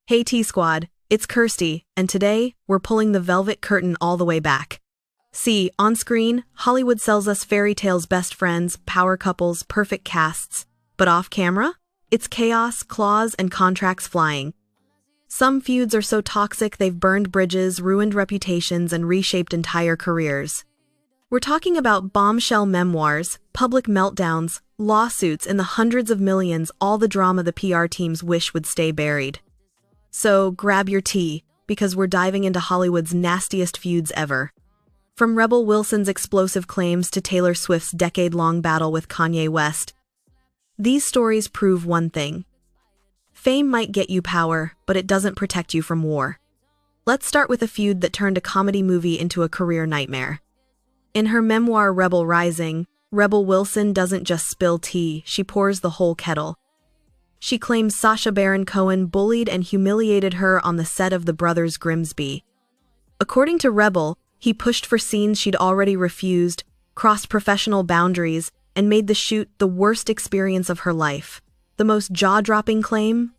Hey T-Squad, it's Kirsty, and today, we're pulling the velvet curtain all the way back. See, on screen, Hollywood sells us fairy tales, best friends, power couples, perfect casts. But off camera? It's chaos, claws, and contracts flying. Some feuds are so toxic they've burned bridges, ruined reputations, and reshaped entire careers. We're talking about bombshell memoirs, public meltdowns, lawsuits, and the hundreds of millions, all the drama the PR teams wish would stay buried. So grab your tea, because we're diving into Hollywood's nastiest feuds ever. From Rebel Wilson's explosive claims to Taylor Swift's decade-long battle with Kanye West, these stories prove one thing. Fame might get you power, but it doesn't protect you from war. Let's start with a feud that turned a comedy movie into a career nightmare. In her memoir Rebel Rising, Rebel Wilson doesn't just spill tea, she pours the whole kettle. She claims Sacha Baron Cohen bullied and humiliated her on the set of The Brothers Grimsby. According to Rebel, he pushed for scenes she'd already refused, crossed professional boundaries, and made the shoot the worst experience of her life. The most jaw-dropping claim?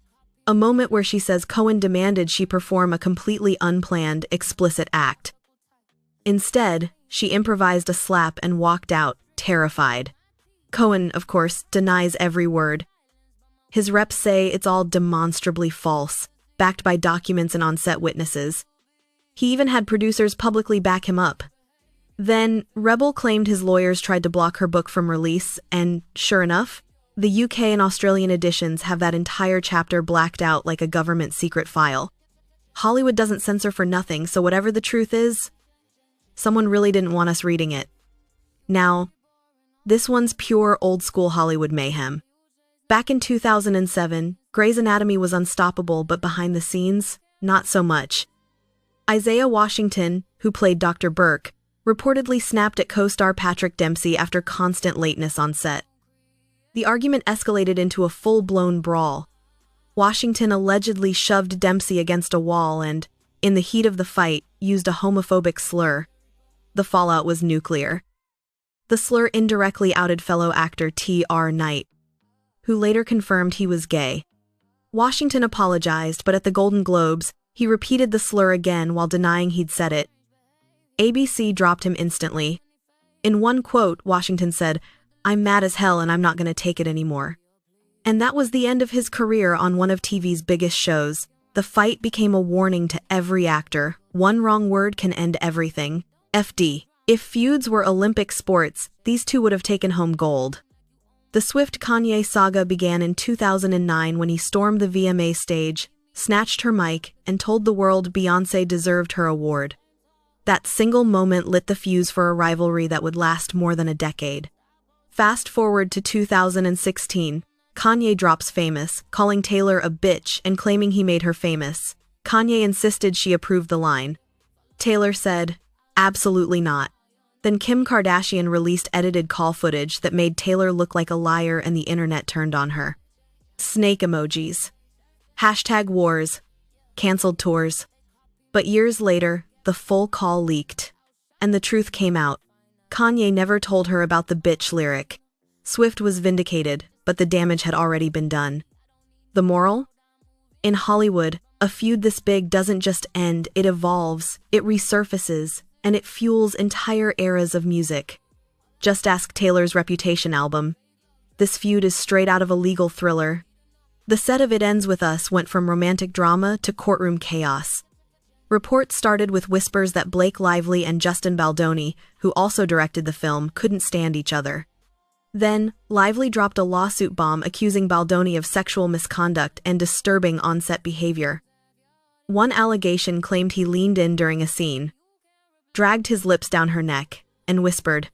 A moment where she says Cohen demanded she perform a completely unplanned, explicit act. Instead, she improvised a slap and walked out, terrified. Cohen, of course, denies every word. His reps say it's all demonstrably false, backed by documents and on-set witnesses. He even had producers publicly back him up. Then, Rebel claimed his lawyers tried to block her book from release, and sure enough, the UK and Australian editions have that entire chapter blacked out like a government secret file. Hollywood doesn't censor for nothing, so whatever the truth is, someone really didn't want us reading it. Now, this one's pure old-school Hollywood mayhem. Back in 2007, Grey's Anatomy was unstoppable, but behind the scenes, not so much. Isaiah Washington, who played Dr. Burke, reportedly snapped at co-star Patrick Dempsey after constant lateness on set. The argument escalated into a full-blown brawl. Washington allegedly shoved Dempsey against a wall and, in the heat of the fight, used a homophobic slur. The fallout was nuclear. The slur indirectly outed fellow actor T.R. Knight, who later confirmed he was gay. Washington apologized, but at the Golden Globes, he repeated the slur again while denying he'd said it. ABC dropped him instantly. In one quote, Washington said, "I'm mad as hell and I'm not going to take it anymore." And that was the end of his career on one of TV's biggest shows. The fight became a warning to every actor. One wrong word can end everything. FD. If feuds were Olympic sports, these two would have taken home gold. The Swift-Kanye saga began in 2009 when he stormed the VMA stage, snatched her mic, and told the world Beyoncé deserved her award. That single moment lit the fuse for a rivalry that would last more than a decade. Fast forward to 2016, Kanye drops Famous, calling Taylor a bitch and claiming he made her famous. Kanye insisted she approved the line. Taylor said, "Absolutely not." Then Kim Kardashian released edited call footage that made Taylor look like a liar and the internet turned on her. Snake emojis. #wars. Cancelled tours. But years later, the full call leaked. And the truth came out. Kanye never told her about the bitch lyric. Swift was vindicated, but the damage had already been done. The moral? In Hollywood, a feud this big doesn't just end, it evolves, it resurfaces, and it fuels entire eras of music. Just ask Taylor's Reputation album. This feud is straight out of a legal thriller. The set of It Ends With Us went from romantic drama to courtroom chaos. Reports started with whispers that Blake Lively and Justin Baldoni, who also directed the film, couldn't stand each other. Then, Lively dropped a lawsuit bomb accusing Baldoni of sexual misconduct and disturbing on-set behavior. One allegation claimed he leaned in during a scene, dragged his lips down her neck, and whispered,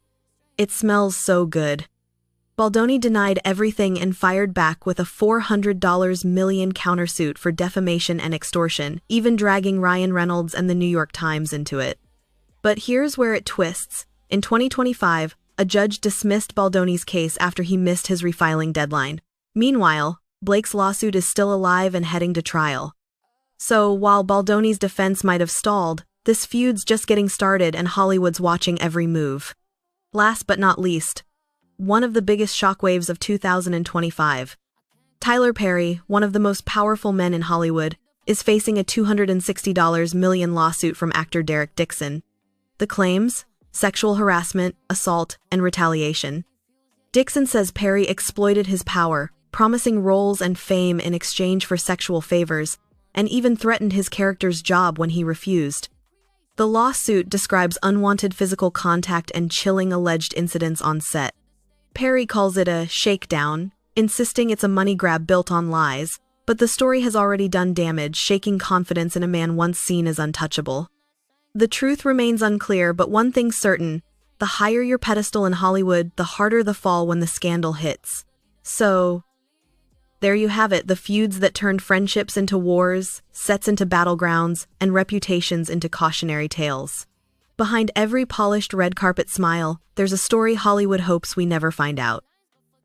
"It smells so good." Baldoni denied everything and fired back with a $400 million countersuit for defamation and extortion, even dragging Ryan Reynolds and the New York Times into it. But here's where it twists. In 2025, a judge dismissed Baldoni's case after he missed his refiling deadline. Meanwhile, Blake's lawsuit is still alive and heading to trial. So while Baldoni's defense might have stalled, this feud's just getting started and Hollywood's watching every move. Last but not least, one of the biggest shockwaves of 2025. Tyler Perry, one of the most powerful men in Hollywood, is facing a $260 million lawsuit from actor Derek Dixon. The claims? Sexual harassment, assault, and retaliation. Dixon says Perry exploited his power, promising roles and fame in exchange for sexual favors, and even threatened his character's job when he refused. The lawsuit describes unwanted physical contact and chilling alleged incidents on set. Perry calls it a shakedown, insisting it's a money grab built on lies, but the story has already done damage, shaking confidence in a man once seen as untouchable. The truth remains unclear, but one thing's certain: the higher your pedestal in Hollywood, the harder the fall when the scandal hits. So, there you have it, the feuds that turned friendships into wars, sets into battlegrounds, and reputations into cautionary tales. Behind every polished red carpet smile, there's a story Hollywood hopes we never find out.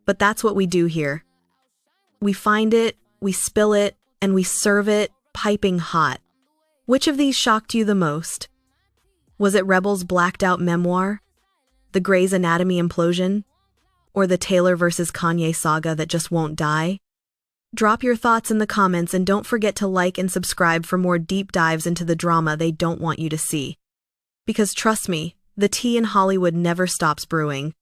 But that's what we do here. We find it, we spill it, and we serve it piping hot. Which of these shocked you the most? Was it Rebel's blacked-out memoir? The Grey's Anatomy implosion? Or the Taylor versus Kanye saga that just won't die? Drop your thoughts in the comments and don't forget to like and subscribe for more deep dives into the drama they don't want you to see. Because trust me, the tea in Hollywood never stops brewing.